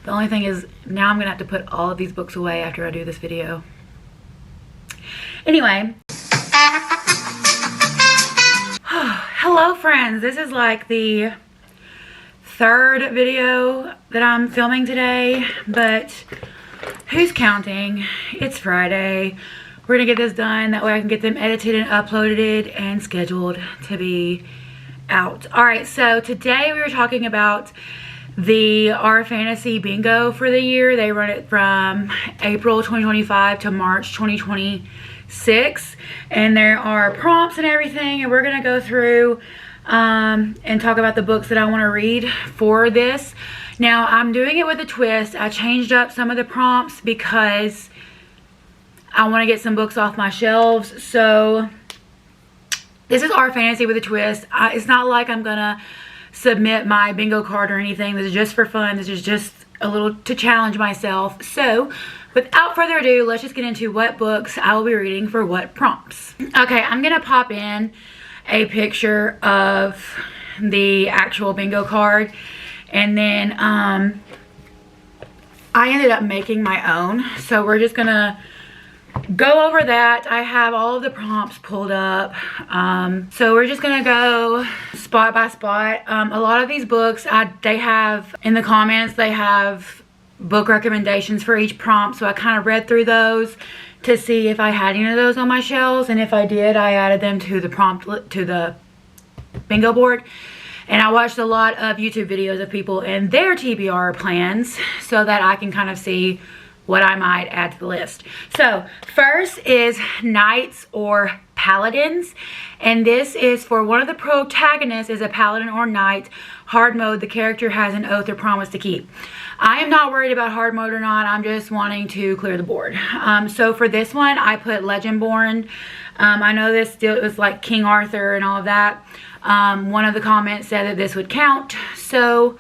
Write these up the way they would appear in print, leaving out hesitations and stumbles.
The only thing is, now I'm gonna have to put all of these books away after I do this video. Anyway. Hello friends, this is like the third video that I'm filming today, but who's counting? It's Friday. We're gonna get this done, that way I can get them edited and uploaded and scheduled to be out. Alright, so today we were talking about the Our Fantasy Bingo for the year. They run it from April 2025 to March 2026, and there are prompts and everything, and we're gonna go through and talk about the books that I want to read for this. Now I'm doing it with a twist. I changed up some of the prompts because I want to get some books off my shelves. So this is Our Fantasy with a twist. It's not like I'm gonna submit my bingo card or anything. This is just for fun. This is just a little to challenge myself. So without further ado, let's just get into what books I will be reading for what prompts. Okay, I'm gonna pop in a picture of the actual bingo card, and then I ended up making my own, so we're just gonna go over that. I have all of the prompts pulled up, so we're just gonna go spot by spot. A lot of these books, they have in the comments, they have book recommendations for each prompt, so I kind of read through those to see if I had any of those on my shelves, and if I did, I added them to the to the bingo board. And I watched a lot of YouTube videos of people and their TBR plans so that I can kind of see what I might add to the list. So first is Knights or Paladins, and this is for one of the protagonists is a paladin or knight. Hard mode, the character has an oath or promise to keep. I am not worried about hard mode or not. I'm just wanting to clear the board. So for this one, I put Legendborn. I know this still was like King Arthur and all of that. One of the comments said that this would count, so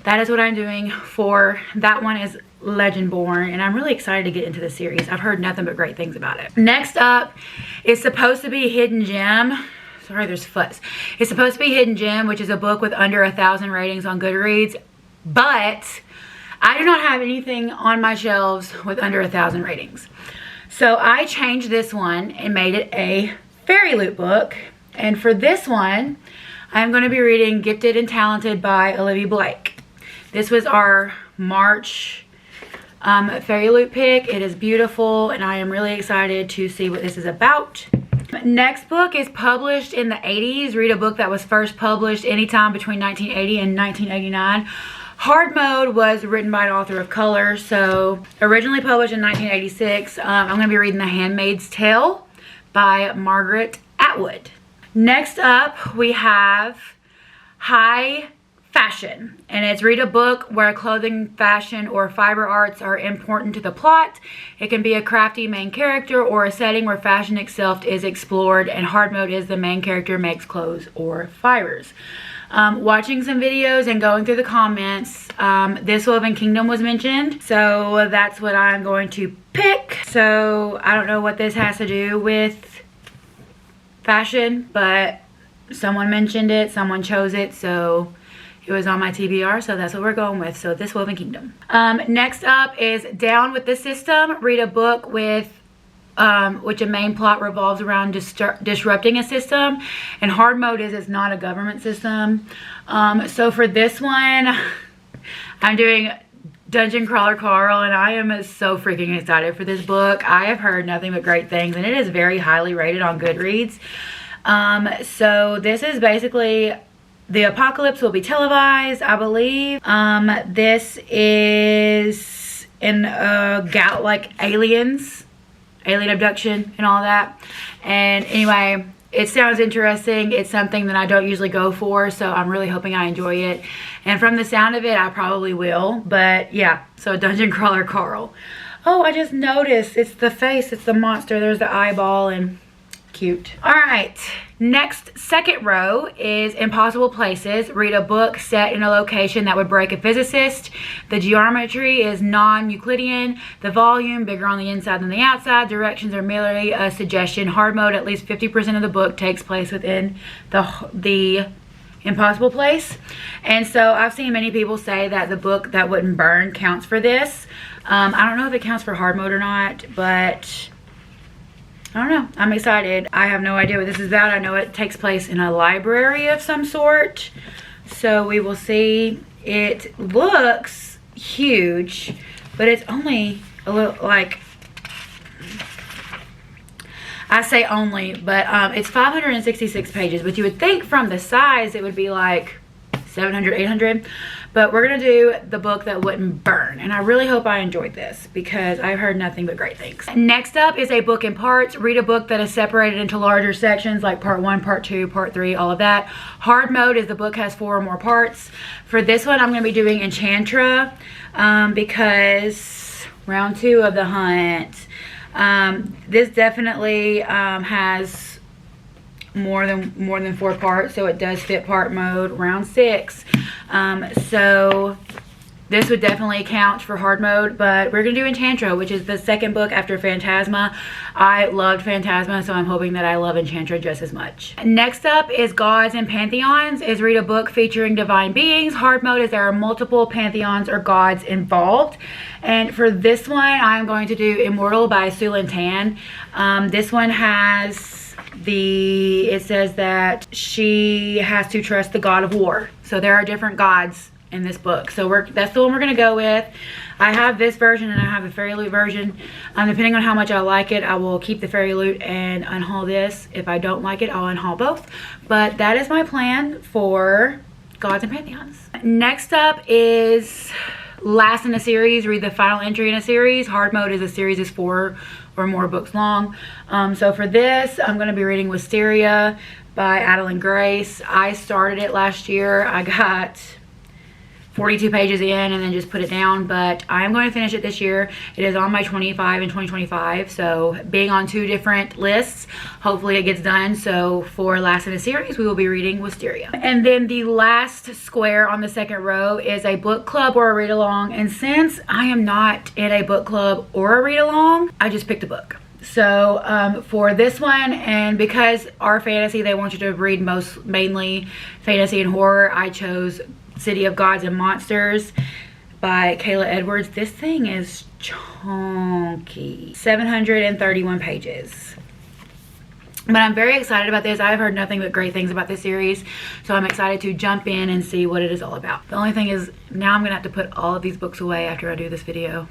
that is what I'm doing for that one. Is Legendborn, and I'm really excited to get into the series. I've heard nothing but great things about it. Next up is supposed to be Hidden Gem. Sorry, there's fuzz. It's supposed to be Hidden Gem, which is a book with under 1,000 ratings on Goodreads, but I do not have anything on my shelves with under 1,000 ratings. So I changed this one and made it a fairy loot book. And for this one, I'm going to be reading Gifted and Talented by Olivia Blake. This was our March fairy loot pick. It is beautiful, and I am really excited to see what this is about. Next book is published in the 80s. Read a book that was first published anytime between 1980 and 1989. Hard Mode was written by an author of color, so originally published in 1986. I'm going to be reading The Handmaid's Tale by Margaret Atwood. Next up, we have High Fashion, and it's read a book where clothing, fashion, or fiber arts are important to the plot. It can be a crafty main character or a setting where fashion itself is explored, and hard mode is the main character makes clothes or fibers. Watching some videos and going through the comments, This Woven Kingdom was mentioned, so that's what I'm going to pick. So I don't know what this has to do with fashion, but someone mentioned it, someone chose it, so it was on my TBR, so that's what we're going with. So This Woven Kingdom. Next up is Down with the System. Read a book with which a main plot revolves around disrupting a system, and hard mode is it's not a government system. So for this one, I'm doing Dungeon Crawler Carl, and I am so freaking excited for this book. I have heard nothing but great things, and it is very highly rated on Goodreads. So this is basically the apocalypse will be televised, I believe. This is in like alien abduction and all that. And anyway, it sounds interesting. It's something that I don't usually go for, so I'm really hoping I enjoy it. And from the sound of it, I probably will. But yeah, so Dungeon Crawler Carl. Oh, I just noticed it's the face, it's the monster. There's the eyeball, and cute. All right, next, second row is Impossible Places. Read a book set in a location that would break a physicist. The geometry is non-Euclidean. The volume bigger on the inside than the outside. Directions are merely a suggestion. Hard mode, at least 50% of the book takes place within the impossible place. And so I've seen many people say that the book that wouldn't burn counts for this. I don't know if it counts for hard mode or not, but I don't know. I'm excited. I have no idea what this is about. I know it takes place in a library of some sort, so we will see. It looks huge, but it's only a little, like, I say only, but it's 566 pages, but you would think from the size it would be like 700, 800, but we're gonna do the book that wouldn't burn, and I really hope I enjoyed this because I've heard nothing but great things. Next up is a book in parts. Read a book that is separated into larger sections like part 1, part 2, part 3, all of that. Hard mode is the book has 4 or more parts. For this one, I'm gonna be doing Enchantra because round 2 of the hunt. This definitely has more than 4 parts, so it does fit part mode. Round 6, so this would definitely count for hard mode, but we're gonna do Enchantra, which is the second book after Phantasma. I loved Phantasma, so I'm hoping that I love Enchantra just as much. Next up is Gods and Pantheons. Is read a book featuring divine beings. Hard mode is there are multiple pantheons or gods involved, and for this one I'm going to do Immortal by Sulin Tan. This one has it says that she has to trust the god of war, so there are different gods in this book, so that's the one we're gonna go with. I have this version and I have the fairy loot version. Depending on how much I like it, I will keep the fairy loot and unhaul this. If I don't like it, I'll unhaul both, but that is my plan for Gods and Pantheons. Next up is last in a series. Read the final entry in a series. Hard mode is a series is 4 or more books long. So for this, I'm going to be reading Wisteria by Adeline Grace. I started it last year. I got 42 pages in and then just put it down, but I am going to finish it this year. It is on my 25 and 2025, so being on 2 different lists, hopefully it gets done. So for last in a series, we will be reading Wisteria. And then the last square on the second row is a book club or a read along, and since I am not in a book club or a read along, I just picked a book. So for this one, and because our fantasy, they want you to read mainly fantasy and horror, I chose City of Gods and Monsters by Kayla Edwards. This thing is chunky. 731 pages. But I'm very excited about this. I've heard nothing but great things about this series, so I'm excited to jump in and see what it is all about. The only thing is, now I'm gonna have to put all of these books away after I do this video.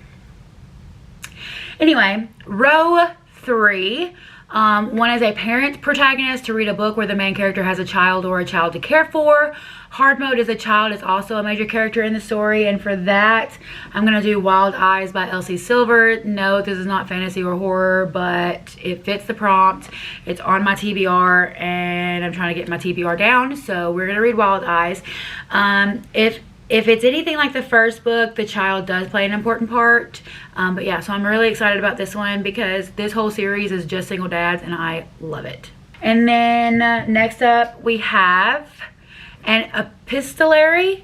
Anyway, row 3. One is a parent protagonist to read a book where the main character has a child or a child to care for. Hard mode is a child is also a major character in the story, and for that I'm going to do Wild Eyes by Elsie Silver. No, this is not fantasy or horror, but it fits the prompt. It's on my TBR and I'm trying to get my TBR down, so we're going to read Wild Eyes. If it's anything like the first book, the child does play an important part. But yeah, so I'm really excited about this one because this whole series is just single dads and I love it. And then next up we have an epistolary.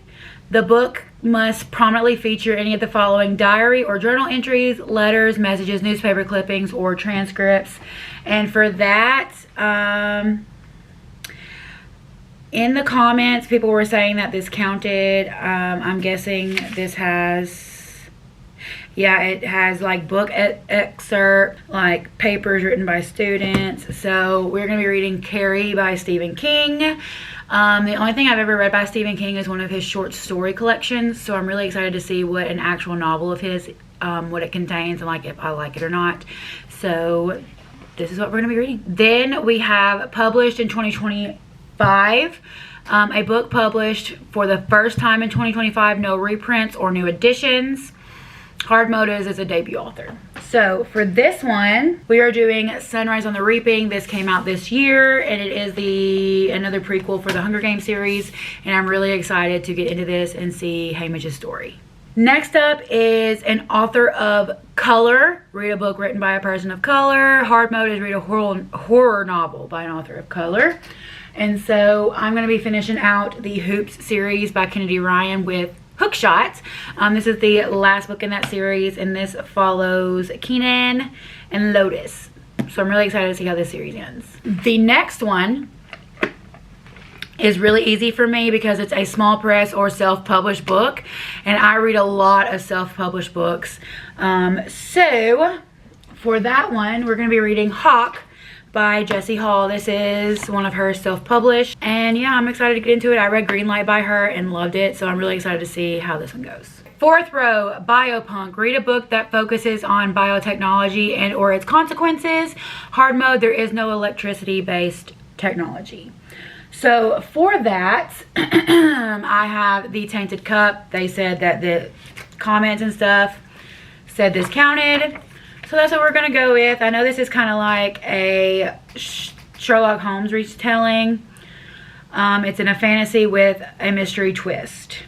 The book must prominently feature any of the following: diary or journal entries, letters, messages, newspaper clippings, or transcripts. And for that, in the comments, people were saying that this counted. I'm guessing this has, yeah, it has like book excerpt, like papers written by students. So we're going to be reading Carrie by Stephen King. The only thing I've ever read by Stephen King is one of his short story collections. So I'm really excited to see what an actual novel of his, what it contains, and like if I like it or not. So this is what we're going to be reading. Then we have published in 2025. A book published for the first time in 2025, no reprints or new editions. Hard mode is a debut author. So for this one, we are doing Sunrise on the Reaping. This came out this year, and it is another prequel for the Hunger Games series, and I'm really excited to get into this and see Hamish's story. Next up is an author of color. Read a book written by a person of color. Hard mode is read a horror novel by an author of color. And so I'm going to be finishing out the Hoops series by Kennedy Ryan with Hookshot. This is the last book in that series, and this follows Kenan and Lotus. So I'm really excited to see how this series ends. The next one is really easy for me because it's a small press or self-published book, and I read a lot of self-published books. So for that one, we're going to be reading Hawk by Jessie Hall. This is one of her self-published, and yeah, I'm excited to get into it. I read Greenlight by her and loved it, so I'm really excited to see how this one goes. Fourth row, Biopunk. Read a book that focuses on biotechnology and or its consequences. Hard mode, there is no electricity-based technology. So for that, I have The Tainted Cup. They said that the comments and stuff said this counted. So that's what we're going to go with. I know this is kind of like a Sherlock Holmes retelling. It's in a fantasy with a mystery twist.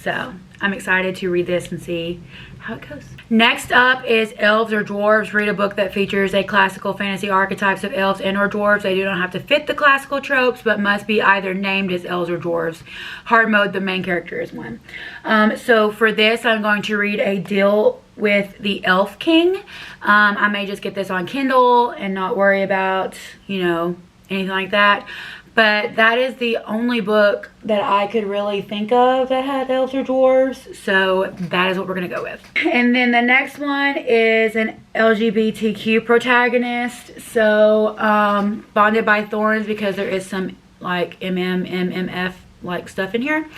So I'm excited to read this and see how it goes. Next up is Elves or Dwarves. Read a book that features a classical fantasy archetypes of elves and or dwarves. They do not have to fit the classical tropes, but must be either named as elves or dwarves. Hard mode, the main character is one. So for this, I'm going to read a deal with the Elf King. I may just get this on Kindle and not worry about, you know, anything like that. But that is the only book that I could really think of that had elves or dwarves. So that is what we're going to go with. And then the next one is an LGBTQ protagonist. So Bonded by Thorns, because there is some like MMF like stuff in here.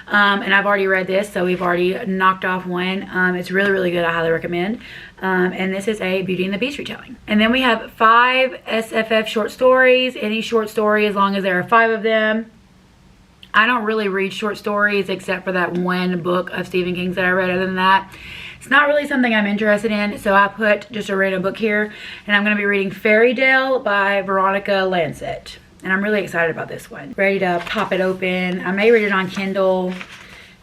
And I've already read this, so we've already knocked off one. It's really, really good. I highly recommend. And this is a Beauty and the Beast retelling. And then we have 5 SFF short stories. Any short story, as long as there are 5 of them. I don't really read short stories except for that one book of Stephen King's that I read. Other than that, it's not really something I'm interested in. So I put just a random book here. And I'm going to be reading Fairy Tale by Veronica Lancet. And I'm really excited about this one. Ready to pop it open. I may read it on Kindle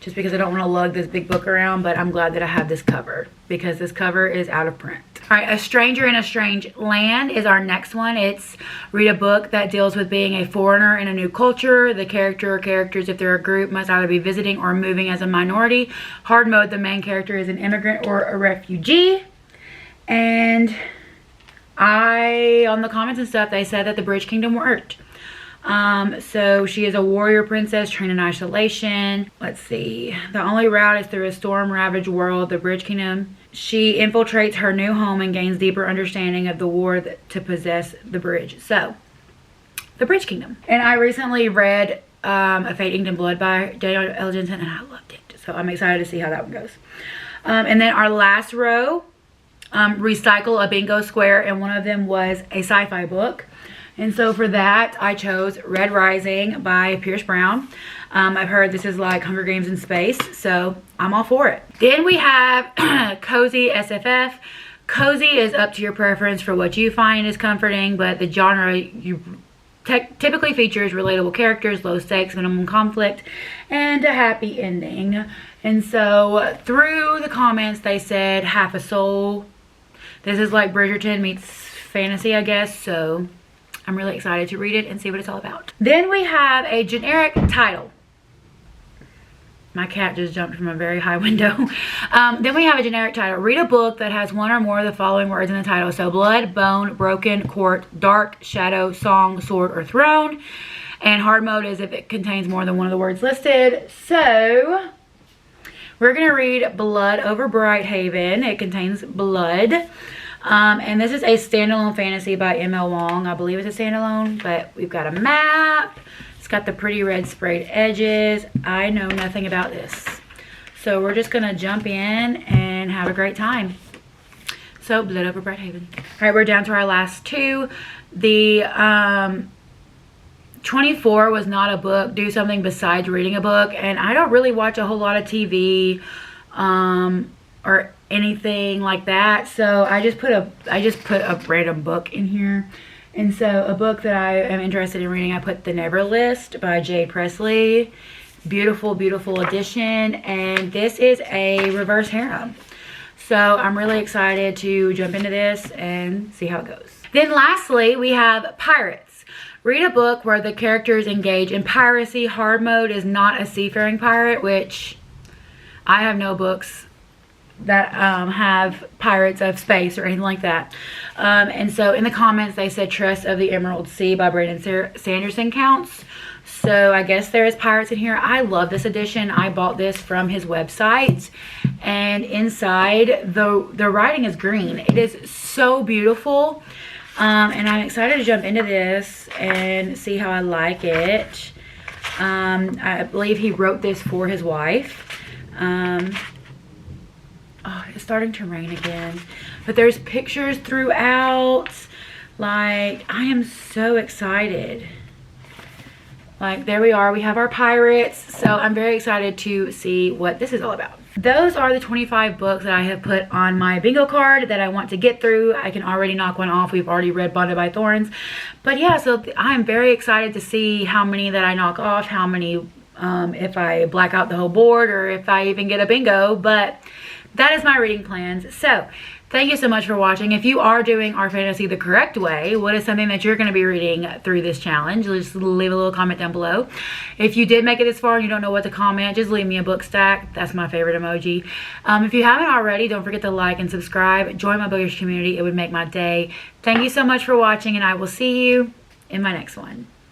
just because I don't want to lug this big book around, but I'm glad that I have this cover because this cover is out of print. All right, A Stranger in a Strange Land is our next one. It's read a book that deals with being a foreigner in a new culture. The character or characters, if they're a group, must either be visiting or moving as a minority. Hard mode, the main character is an immigrant or a refugee. And on the comments and stuff, they said that the Bridge Kingdom worked. So she is a warrior princess trained in isolation. Let's see. The only route is through a storm-ravaged world, the Bridge Kingdom. She infiltrates her new home and gains deeper understanding of the war to possess the bridge. So, the Bridge Kingdom. And I recently read A Fate Inked in Blood by Daniel L. Jensen, and I loved it. So I'm excited to see how that one goes. And then our last row, recycle a bingo square, and one of them was a sci-fi book. And so for that, I chose Red Rising by Pierce Brown. I've heard this is like Hunger Games in space, so I'm all for it. Then we have Cozy SFF. Cozy is up to your preference for what you find is comforting, but the genre typically features relatable characters, low stakes, minimum conflict, and a happy ending. And so through the comments, they said half a soul. This is like Bridgerton meets fantasy, I guess, so I'm really excited to read it and see what it's all about. Then we have a generic title. My cat just jumped from a very high window. Then we have a generic title. Read a book that has one or more of the following words in the title. So blood, bone, broken, court, dark, shadow, song, sword, or throne. And hard mode is if it contains more than one of the words listed. So we're going to read Blood over Brighthaven. It contains blood. And this is a standalone fantasy by M.L. Wong. I believe it's a standalone, but we've got a map. It's got the pretty red sprayed edges. I know nothing about this. So we're just going to jump in and have a great time. So, Blood over Brighthaven. All right, we're down to our last two. The 24 was not a book. Do something besides reading a book. And I don't really watch a whole lot of TV or anything like that. So I just put a random book in here. And so a book that I am interested in reading, I put The Never List by Jay Presley. Beautiful, beautiful edition. And this is a reverse harem. So I'm really excited to jump into this and see how it goes. Then lastly, we have Pirates. Read a book where the characters engage in piracy. Hard mode is not a seafaring pirate, which I have no books that have Pirates of Space or anything like that. And so in the comments they said Trust of the Emerald Sea by Brandon Sanderson counts. So I guess there is pirates in here. I love this edition. I bought this from his website, and inside the writing is green. It is so beautiful, and I'm excited to jump into this and see how I like it. I believe he wrote this for his wife. Oh, it's starting to rain again, but there's pictures throughout. Like, I am so excited. Like, there we are. We have our pirates. So I'm very excited to see what this is all about. Those are the 25 books that I have put on my bingo card that I want to get through. I can already knock one off. We've already read Bonded by Thorns. But yeah, so I'm very excited to see how many that I knock off, how many if I black out the whole board, or if I even get a bingo. But that is my reading plans. So thank you so much for watching. If you are doing our fantasy the correct way, what is something that you're going to be reading through this challenge? Just leave a little comment down below. If you did make it this far and you don't know what to comment, just leave me a book stack. That's my favorite emoji. If you haven't already, don't forget to like and subscribe. Join my bookish community. It would make my day. Thank you so much for watching, and I will see you in my next one.